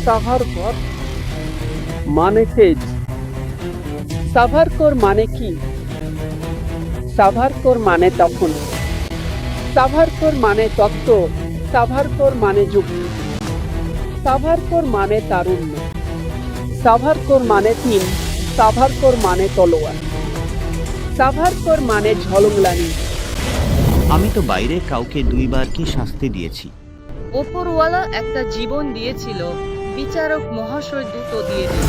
সাভারকর মানে তেজ। সাভারকর মানে কি? সাভারকর মানে তখন, সাভারকর মানে তত্ত্ব, সাভারকর মানে যুক্তি, সাভারকর মানে তারুণ্য, সাভারকর মানে তিন, সাভারকর মানে তলোয়ার, সাভারকর মানে ঝলমলানি। আমি তো বাইরে কাউকে 2 বার কি শাস্তি দিয়েছি। ওপরওয়ালা একটা জীবন দিয়েছিল, বিচারক মহাশয় দুটো দিয়ে দিল।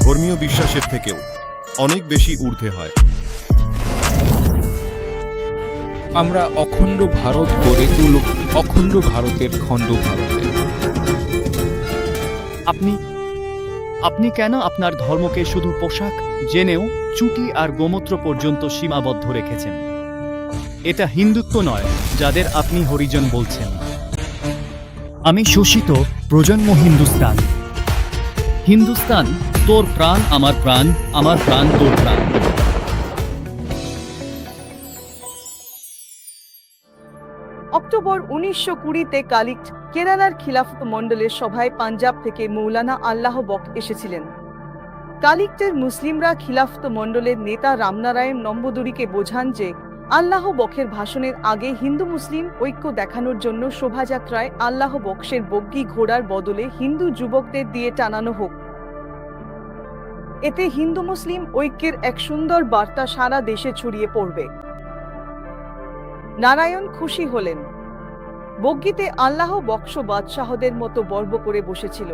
ধর্মীয় বিশ্বাসের থেকেও অনেক বেশি ঊর্ধ্বে হয়। আমরা অখণ্ড ভারত গড়ে তুলব, অখণ্ড ভারতের খণ্ড ভারতে। আপনি কেন আপনার ধর্মকে শুধু পোশাক জেনেও চুটি আর গোমূত্র পর্যন্ত সীমাবদ্ধ রেখেছেন? এটা হিন্দুত্ব নয়, যাদের আপনি হরিজন বলছেন। আমি শোষিত প্রজন্ম হিন্দুস্তান। হিন্দুস্তান, তোর প্রাণ আমার প্রাণ, আমার প্রাণ তোর প্রাণ। অক্টোবর 1920-তে কালিক্ট কেরালার খিলাফত মণ্ডলের সভায় পাঞ্জাব থেকে মৌলানা আল্লাহ বক্শ এসেছিলেন। কালিক্টের মুসলিমরা খিলাফত মণ্ডলের নেতা রামনারায়ণ নম্বুদুরিকে বোঝান যে আল্লাহ বক্ষের ভাষণের আগে হিন্দু মুসলিম ঐক্য দেখানোর জন্য শোভাযাত্রায় আল্লাহ বক্ষের বগ্গি ঘোড়ার বদলে হিন্দু যুবকদের দিয়ে টানানো হোক। এতে হিন্দু মুসলিম ঐক্যের এক সুন্দর বার্তা সারা দেশে ছড়িয়ে পড়বে। নারায়ণ খুশি হলেন। বগ্গিতে আল্লাহ বক্স বাদশাহদের মতো বর্ব করে বসেছিল।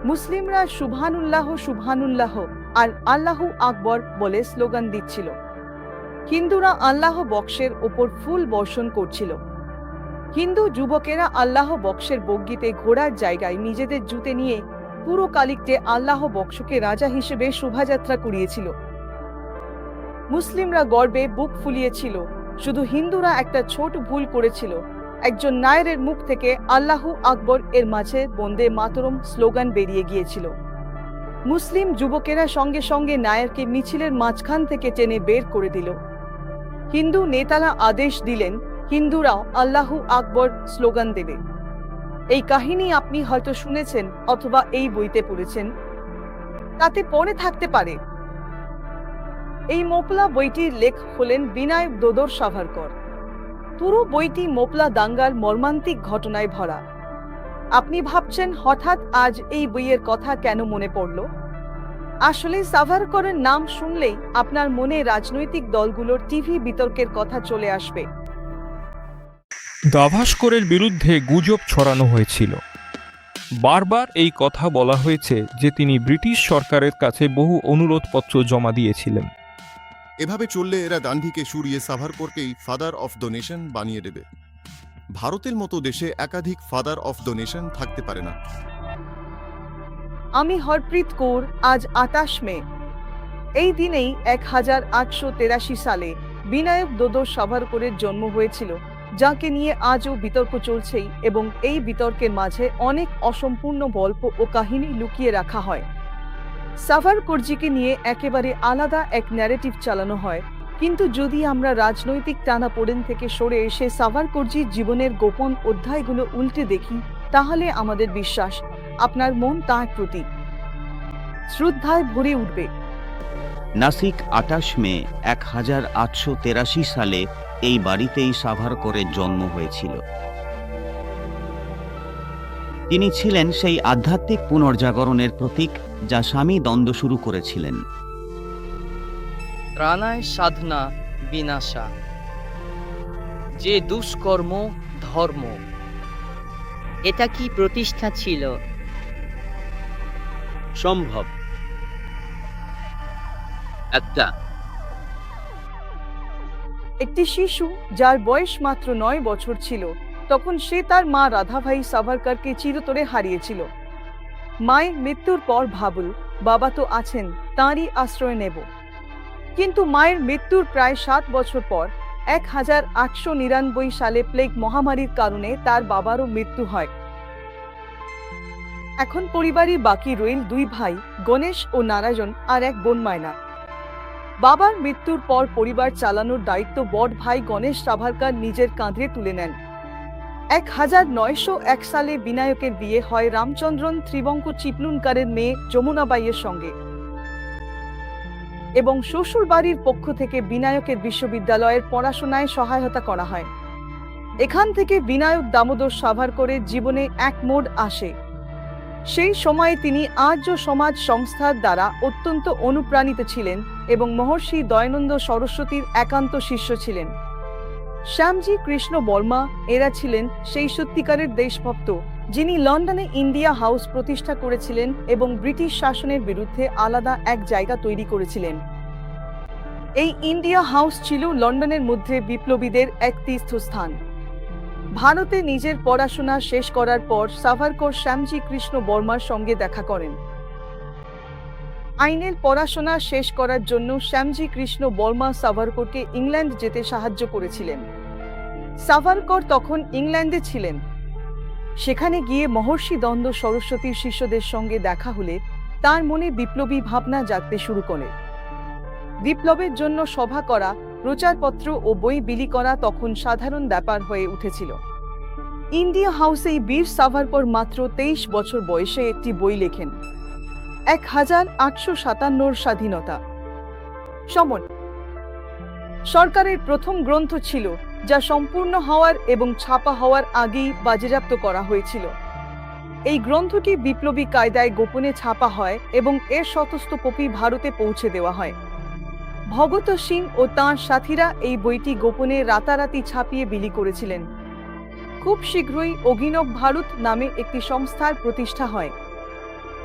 মুসলিমরা সুবহানুল্লাহ সুবহানুল্লাহ আর আল্লাহু আকবর বলে স্লোগান দিচ্ছিল। হিন্দুরা আল্লাহ বক্সের ওপর ফুল বর্ষণ করছিল। হিন্দু যুবকেরা আল্লাহ বক্সের বগ্গিতে ঘোড়ার জায়গায় নিজেদের জুতে নিয়ে পুরো কালিক্টে আল্লাহ বক্সকে রাজা হিসেবে শোভাযাত্রা করিয়েছিল। মুসলিমরা গর্বে বুক ফুলিয়েছিল। শুধু হিন্দুরা একটা ছোট ভুল করেছিল। একজন নায়েরের মুখ থেকে আল্লাহু আকবর এর মাঝে বন্দে মাতরম স্লোগান বেরিয়ে গিয়েছিল। মুসলিম যুবকেরা সঙ্গে সঙ্গে নায়েরকে মিছিলের মাঝখান থেকে টেনে বের করে দিল। হিন্দু নেতারা আদেশ দিলেন হিন্দুরাও আল্লাহু আকবর স্লোগান দেবে। এই কাহিনী আপনি হয়তো শুনেছেন অথবা এই বইতে পড়েছেন, তাতে পড়ে থাকতে পারে। এই মোপলা বইটির লেখক হলেন বিনায়ক দোদর সাভারকর। পুরো বইটি মোপলা দাঙ্গার মর্মান্তিক ঘটনায় ভরা। আপনি ভাবছেন হঠাৎ আজ এই বইয়ের কথা কেন মনে পড়ল? আসলে সাভারকরের নাম শুনলেই আপনার মনে রাজনৈতিক দলগুলোর টিভি বিতর্কের কথা চলে আসবে। দাভাসকরের বিরুদ্ধে গুজব ছড়ানো হয়েছিল। বারবার এই কথা বলা হয়েছে যে তিনি ব্রিটিশ সরকারের কাছে বহু অনুরোধপত্র জমা দিয়েছিলেন। এভাবে চললে এরা গান্ধীকে সুরিয়ে সাভারকরকেই ফাদার অফ দ্য নেশন বানিয়ে দেবে। ভারতের মতো দেশে একাধিক ফাদার অফ দ্য নেশন থাকতে পারে না। আমি হরপ্রীত কৌর। আজ 28 মে। এই দিনেই 1883 সালে বিনায়ক দোদর সাভারকরের জন্ম হয়েছিল, যাকে নিয়ে আজও বিতর্ক চলছেই এবং এই বিতর্কের মাঝে অনেক অসম্পূর্ণ গল্প ও কাহিনী লুকিয়ে রাখা হয়। সাভারকরজিকে নিয়ে একেবারে আলাদা এক ন্যারেটিভ চালানো হয়, কিন্তু যদি আমরা রাজনৈতিক টানাপোড়েন থেকে সরে এসে সাভারকরজির জীবনের গোপন অধ্যায়গুলো উল্টে দেখি, তাহলে আমাদের বিশ্বাস আপনার মন তাঁর প্রতি শ্রদ্ধায় ভরে উঠবে। নাসিক 28 মে 1883 সালে এই বাড়িতেই সাভারকরের জন্ম হয়েছিল। তিনি ছিলেন সেই আধ্যাত্মিক পুনর্জাগরণের প্রতীক যা স্বামী দ্বন্দ্ব শুরু করেছিলেন। প্রাণায় সাধনা বিনাশা, যে দুষ্কর্ম ধর্ম। এটা কি প্রতিষ্ঠা ছিল? সম্ভব। একটা একটি শিশু যার বয়স মাত্র 9 বছর ছিল, তখন সে তার মা রাধাভাই সাভারকরকে চিরতরে হারিয়েছিল। মায়ের মৃত্যুর পর ভাবল, বাবা তো আছেন, তাঁরই আশ্রয় নেব। কিন্তু মায়ের মৃত্যুর প্রায় 7 বছর পর 1899 সালে প্লেগ মহামারীর কারণে তার বাবারও মৃত্যু হয়। এখন পরিবারই বাকি রইল 2 ভাই, গণেশ ও নারায়ণ, আর এক বোন মায়না। বাবার মৃত্যুর পর পরিবার চালানোর দায়িত্ব বড় ভাই গণেশ সাভারকর নিজের কাঁধে তুলে নেন। 1901 সালে বিনায়কের বিয়ে হয় রামচন্দ্রন ত্রিবঙ্ক চিপলুনকারের মেয়ে যমুনাবাইয়ের সঙ্গে এবং শ্বশুরবাড়ির পক্ষ থেকে বিনায়কের বিশ্ববিদ্যালয়ের পড়াশোনায় সহায়তা করা হয়। এখান থেকে বিনায়ক দামোদর সাভারকরের জীবনে এক মোড় আসে। সেই সময়ে তিনি আর্য সমাজ সংস্থার দ্বারা অত্যন্ত অনুপ্রাণিত ছিলেন এবং মহর্ষি দয়ানন্দ সরস্বতীর একান্ত শিষ্য ছিলেন। শ্যামজি কৃষ্ণ বর্মা এরা ছিলেন সেই সত্যিকারের দেশভক্ত যিনি লন্ডনে ইন্ডিয়া হাউস প্রতিষ্ঠা করেছিলেন এবং ব্রিটিশ শাসনের বিরুদ্ধে আলাদা এক জায়গা তৈরি করেছিলেন। এই ইন্ডিয়া হাউস ছিল লন্ডনের মধ্যে বিপ্লবীদের এক তীর্থস্থান। ভারতে নিজের পড়াশোনা শেষ করার পর সাভারকর শ্যামজি কৃষ্ণ বর্মার সঙ্গে দেখা করেন। আইনের পড়াশোনা শেষ করার জন্য শ্যামজি কৃষ্ণ বর্মা সাভারকরকে ইংল্যান্ড যেতে সাহায্য করেছিলেন। সাভারকর তখন ইংল্যান্ডে ছিলেন। সেখানে গিয়ে মহর্ষি দ্বন্দ্ব সরস্বতীর শিষ্যদের সঙ্গে দেখা হলে তার মনে বিপ্লবী ভাবনা জাগতে শুরু করে। বিপ্লবের জন্য সভা করা, প্রচারপত্র ও বই বিলি করা তখন সাধারণ ব্যাপার হয়ে উঠেছিল। ইন্ডিয়া হাউসেই বীর সাভারকর মাত্র 23 বছর বয়সে একটি বই লেখেন, 1857 স্বাধীনতা সমন। সরকারের প্রথম গ্রন্থ ছিল যা সম্পূর্ণ হওয়ার এবং ছাপা হওয়ার আগেই বাজেয়াপ্ত করা হয়েছিল। এই গ্রন্থটি বিপ্লবী কায়দায় গোপনে ছাপা হয় এবং এর শতস্থ কপি ভারতে পৌঁছে দেওয়া হয়। ভগৎ সিং ও তাঁর সাথীরা এই বইটি গোপনে রাতারাতি ছাপিয়ে বিলি করেছিলেন। খুব শীঘ্রই অভিনব ভারত নামে একটি সংস্থার প্রতিষ্ঠা হয়।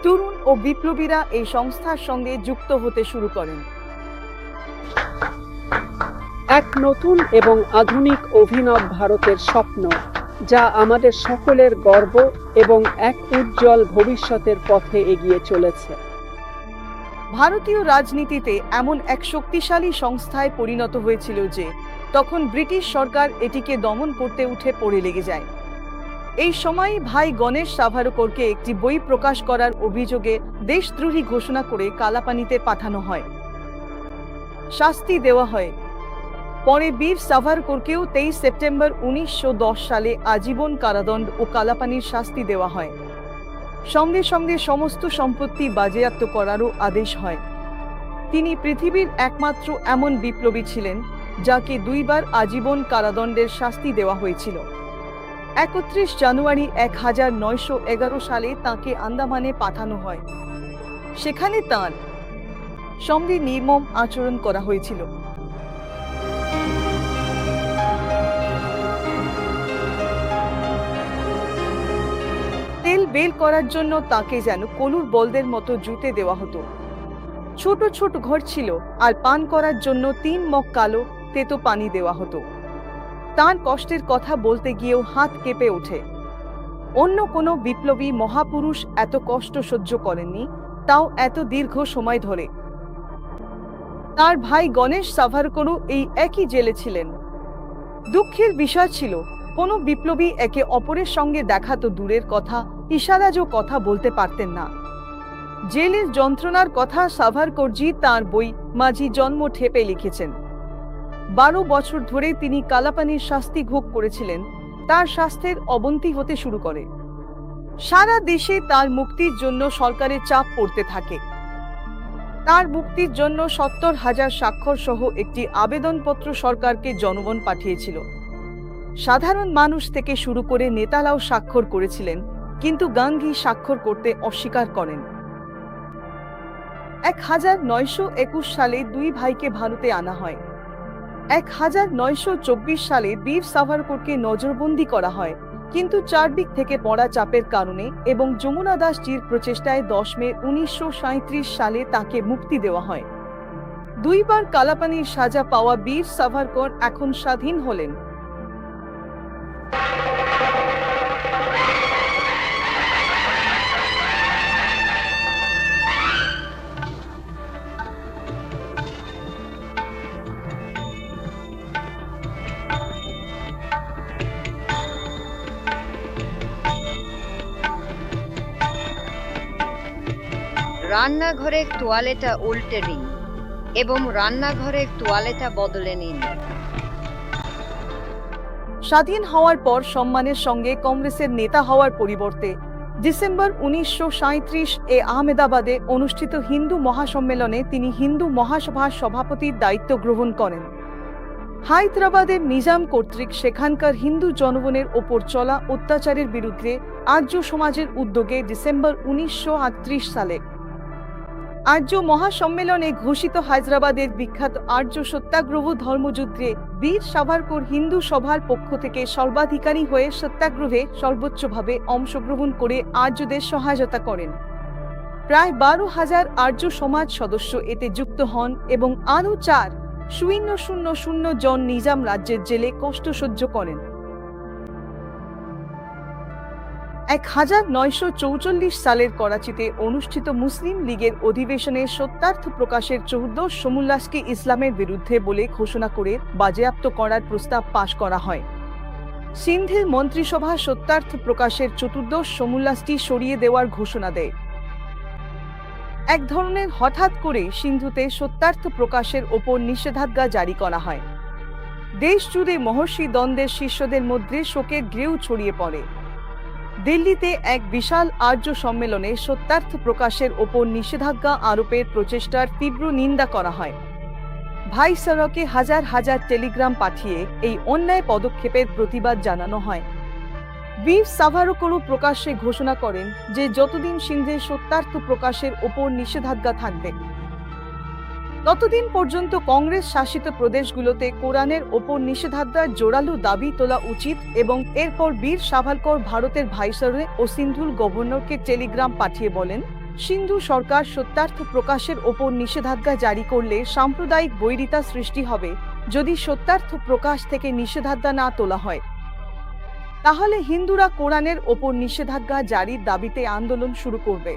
তরুণ ও বিপ্লবীরা এই সংস্থার সঙ্গে যুক্ত হতে শুরু করেন। এক নতুন এবং আধুনিক অভিনব ভারতের স্বপ্ন, যা আমাদের সকলের গর্ব এবং এক উজ্জ্বল ভবিষ্যতের পথে এগিয়ে চলেছে। ভারতীয় রাজনীতিতে এমন এক শক্তিশালী সংস্থায় পরিণত হয়েছিল যে তখন ব্রিটিশ সরকার এটিকে দমন করতে উঠে পড়ে লেগে যায়। এই সময় ভাই গণেশ সাভারকরকে একটি বই প্রকাশ করার অভিযোগে দেশদ্রোহী ঘোষণা করে কালাপানিতে পাঠানো হয়, শাস্তি দেওয়া হয়। পরে বীর সাভারকরকেও 23 সেপ্টেম্বর 1910 সালে আজীবন কারাদণ্ড ও কালাপানির শাস্তি দেওয়া হয়। সঙ্গে সঙ্গে সমস্ত সম্পত্তি বাজেয়াপ্ত করারও আদেশ হয়। তিনি পৃথিবীর একমাত্র এমন বিপ্লবী ছিলেন যাকে 2 বার আজীবন কারাদণ্ডের শাস্তি দেওয়া হয়েছিল। 31 জানুয়ারি 1911 সালে তাঁকে আন্দামানে পাঠানো হয়। সেখানে তাঁর সঙ্গে নির্মম আচরণ করা হয়েছিল। তেল বের করার জন্য তাকে যেন কলুর বলদের মতো জুতে দেওয়া হতো। ছোট ছোট ঘর ছিল আর পান করার জন্য 3 মগ কালো তেতো পানি দেওয়া হতো। তার কষ্টের কথা বলতে গিয়েও হাত কেঁপে ওঠে। অন্য কোনো বিপ্লবী মহাপুরুষ এত কষ্ট সহ্য করেননি, তাও এত দীর্ঘ সময় ধরে। তার ভাই গণেশ সাভারকরও এই একই জেলে ছিলেন। দুঃখের বিষয় ছিল কোনো বিপ্লবী একে অপরের সঙ্গে দেখা তো দূরের কথা, ইশারাজও কথা বলতে পারতেন না। জেলের যন্ত্রণার কথা সাভারকরজি তাঁর বই মাঝি জন্ম ঠেপে লিখেছেন। 12 বছর ধরে তিনি কালাপানির শাস্তি ভোগ করেছিলেন। তার স্বাস্থ্যের অবনতি হতে শুরু করে। সারা দেশে তার মুক্তির জন্য সরকারের চাপ পড়তে থাকে। তার মুক্তির জন্য 70,000 স্বাক্ষর সহ একটি আবেদনপত্র সরকারকে জনগণ পাঠিয়েছিল। সাধারণ মানুষ থেকে শুরু করে নেতারাও স্বাক্ষর করেছিলেন, কিন্তু গান্ধী স্বাক্ষর করতে অস্বীকার করেন। 1921 সালে 2 ভাইকে ভারতে আনা হয়। 1924 সালে বীর সাভারকরকে নজরবন্দি করা হয়, কিন্তু চারদিক থেকে পড়া চাপের কারণে এবং যমুনা দাসজির প্রচেষ্টায় 10 মে 1937 সালে তাকে মুক্তি দেওয়া হয়। 2 বার কালাপানির সাজা পাওয়া বীর সাভারকর এখন স্বাধীন হলেন। রান্নাঘরের তোয়ালেটা উল্টে দিন এবং রান্নাঘরের তোয়ালেটা বদলে নিন। স্বাধীন হওয়ার পর সম্মানের সঙ্গে কংগ্রেসের নেতা হওয়ার পরিবর্তে ডিসেম্বর 1937 এ আহমেদাবাদে অনুষ্ঠিত হিন্দু মহাসম্মেলনে তিনি হিন্দু মহাসভার সভাপতির দায়িত্ব গ্রহণ করেন। হায়দ্রাবাদের নিজাম কর্তৃক সেখানকার হিন্দু জনগণের ওপর চলা অত্যাচারের বিরুদ্ধে আর্য সমাজের উদ্যোগে ডিসেম্বর 1938 সালে আর্য মহাসম্মেলনে ঘোষিত হায়দ্রাবাদের বিখ্যাত আর্য সত্যাগ্রহ ধর্মযুদ্ধে বীর সাভারকর হিন্দু সভার পক্ষ থেকে সর্বাধিকারী হয়ে সত্যাগ্রহে সর্বোচ্চভাবে অংশগ্রহণ করে আর্যদের সহায়তা করেন। প্রায় 12,000 আর্য সমাজ সদস্য এতে যুক্ত হন এবং আরও 4,000 জন নিজাম রাজ্যের জেলে কষ্ট সহ্য করেন। 1944 সালের করাচিতে অনুষ্ঠিত মুসলিম লীগের অধিবেশনে সত্যার্থ প্রকাশের 14 সমুল্লাসকে ইসলামের বিরুদ্ধে বলে ঘোষণা করে বাজেয়াপ্ত করার প্রস্তাব পাশ করা হয়। সিন্ধের মন্ত্রিসভা সত্যার্থ প্রকাশের 14 সমুল্লাসটি সরিয়ে দেওয়ার ঘোষণা দেয়। এক ধরনের হঠাৎ করে সিন্ধুতে সত্যার্থ প্রকাশের ওপর নিষেধাজ্ঞা জারি করা হয়। দেশ জুড়ে মহর্ষি দ্বন্দ্বের শিষ্যদের মধ্যে শোকের ঢেউ ছড়িয়ে পড়ে। দিল্লিতে এক বিশাল আর্য সম্মেলনে সত্যার্থ প্রকাশের ওপর নিষেধাজ্ঞা আরোপের প্রচেষ্টার তীব্র নিন্দা করা হয়। ভাইসরয়কে হাজার হাজার টেলিগ্রাম পাঠিয়ে এই অন্যায় পদক্ষেপের প্রতিবাদ জানানো হয়। বীর সাভারকরও প্রকাশ্যে ঘোষণা করেন যে যতদিন সিন্ধে সত্যার্থ প্রকাশের ওপর নিষেধাজ্ঞা থাকবে ততদিন পর্যন্ত কংগ্রেস শাসিত প্রদেশগুলোতে কোরআনের ওপর নিষেধাজ্ঞার জোরালো দাবি তোলা উচিত এবং এরপর বীর সাভারকর ভারতের ভাইসরয় ও সিন্ধুর গভর্নরকে টেলিগ্রাম পাঠিয়ে বলেন, সিন্ধু সরকার সত্যার্থ প্রকাশের ওপর নিষেধাজ্ঞা জারি করলে সাম্প্রদায়িক বৈরিতা সৃষ্টি হবে। যদি সত্যার্থ প্রকাশ থেকে নিষেধাজ্ঞা না তোলা হয় তাহলে হিন্দুরা কোরআনের ওপর নিষেধাজ্ঞা জারির দাবিতে আন্দোলন শুরু করবে।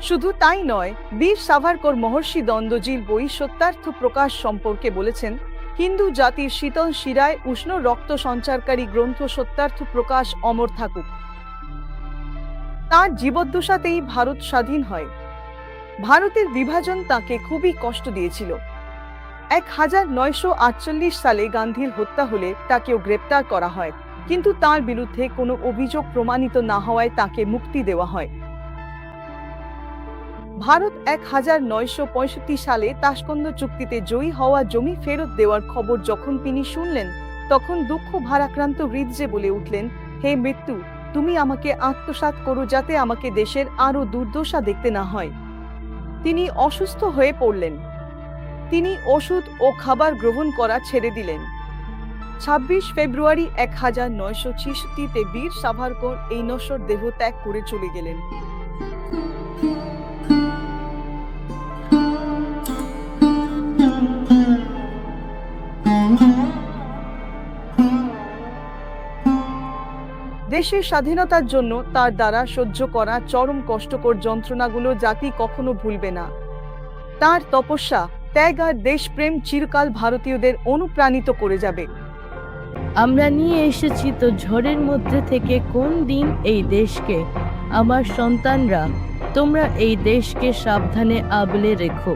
শুধু তাই নয়, বীর সাভারকর মহর্ষি দ্বন্দ্বজির বই সত্যার্থ প্রকাশ সম্পর্কে বলেছেন, হিন্দু জাতির শীতল শিরায় উষ্ণ রক্ত সঞ্চারকারী গ্রন্থ সত্যার্থ প্রকাশ অমর থাকুক। তার জীবদ্দশাতেই ভারত স্বাধীন হয়। ভারতের বিভাজন তাকে খুবই কষ্ট দিয়েছিল। 1948 সালে গান্ধীর হত্যা হলে তাকেও গ্রেপ্তার করা হয়, কিন্তু তার বিরুদ্ধে কোনো অভিযোগ প্রমাণিত না হওয়ায় তাকে মুক্তি দেওয়া হয়। ভারত 1965 সালে তাশকন্দ চুক্তিতে জয়ী হওয়া জমি ফেরত দেওয়ার খবর যখন তিনি শুনলেন, তখন দুঃখ ভারাক্রান্ত হৃদয়ে বলে উঠলেন, হে মৃত্যু, তুমি আমাকে আত্মসাৎ করো যাতে আমাকে দেশের আরো দুর্দশা দেখতে না হয়। তিনি অসুস্থ হয়ে পড়লেন। তিনি ওষুধ ও খাবার গ্রহণ করা ছেড়ে দিলেন। 26 ফেব্রুয়ারি 1966-তে বীর সাভারকর এই নশ্বর দেহ ত্যাগ করে চলে গেলেন। দেশের স্বাধীনতার জন্য তার দ্বারা সহ্য করা চরম কষ্টকর যন্ত্রণাগুলো জাতি কখনো ভুলবে না। তার তপস্যা, ত্যাগ আর দেশপ্রেম চিরকাল ভারতীয়দের অনুপ্রাণিত করে যাবে। আমরা নিয়ে এসেছি তো ঝড়ের মধ্যে থেকে কোন দিন এই দেশকে, আমার সন্তানরা, তোমরা এই দেশকে সাবধানে আগলে রেখো।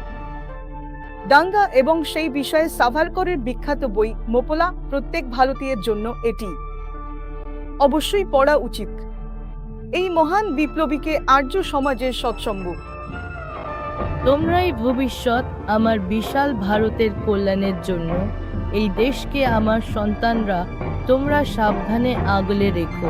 দাঙ্গা এবং সেই বিষয়ে সাভারকরের বিখ্যাত বই মোপলা প্রত্যেক ভারতীয়ের জন্য এটি অবশ্যই পড়া উচিত। এই মহান বিপ্লবীকে আর্য সমাজের সৎসঙ্গ। তোমরাই ভবিষ্যৎ আমার বিশাল ভারতের কল্যাণের জন্য এই দেশকে, আমার সন্তানরা, তোমরা সাবধানে আগলে রেখো।